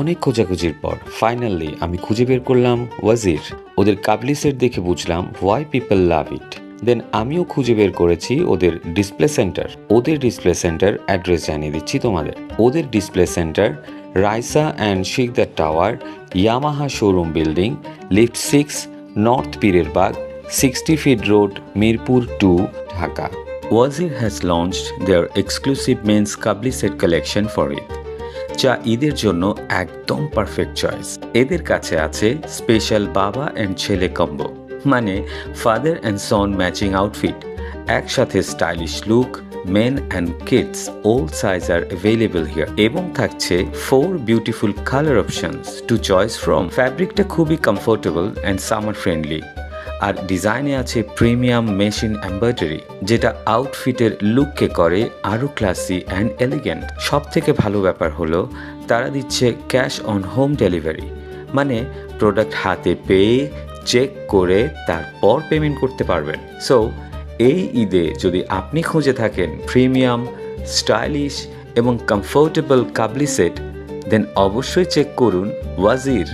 অনেক খোঁজাখুঁজির পর ফাইনালি আমি খুঁজে বের করলাম ওয়াজির। ওদের কাবলি সেট দেখে বুঝলাম হোয়াই পিপল লাভ ইট। দেন আমিও খুঁজে বের করেছি ওদের ডিসপ্লে সেন্টার। ওদের ডিসপ্লে সেন্টার অ্যাড্রেস জানিয়ে দিচ্ছি তোমাদের। ওদের display centre Raisa and Sikder tower, Yamaha showroom building, lift 6, north পীরের বাগ, 60 feet road, Mirpur 2, Dhaka. Wazir has launched their exclusive men's kabli set collection for it, যা ঈদের জন্য একদম পারফেক্ট চয়েস। এদের কাছে আছে স্পেশাল বাবা অ্যান্ড ছেলে কম্বো, মানে father and son matching outfit, একসাথে stylish look. Men and kids all size are available here, এবং থাকছে 4 beautiful colour options to choice from. ফ্যাব্রিকটা খুবই কমফোর্টেবল অ্যান্ড সামার ফ্রেন্ডলি, আর ডিজাইনে আছে প্রিমিয়াম মেশিন এমব্রয়ডারি, যেটা আউটফিটের লুককে করে আরও ক্লাসি অ্যান্ড এলিগেন্ট। সব থেকে ভালো ব্যাপার হলো তারা দিচ্ছে ক্যাশ অন হোম ডেলিভারি, মানে প্রোডাক্ট হাতে পেয়ে চেক করে তারপর পেমেন্ট করতে পারবেন। সো এই ঈদে যদি আপনি খুঁজে থাকেন প্রিমিয়াম, স্টাইলিশ এবং কমফোর্টেবল কাবলি সেট, দেন অবশ্যই চেক করুন ওয়াজির।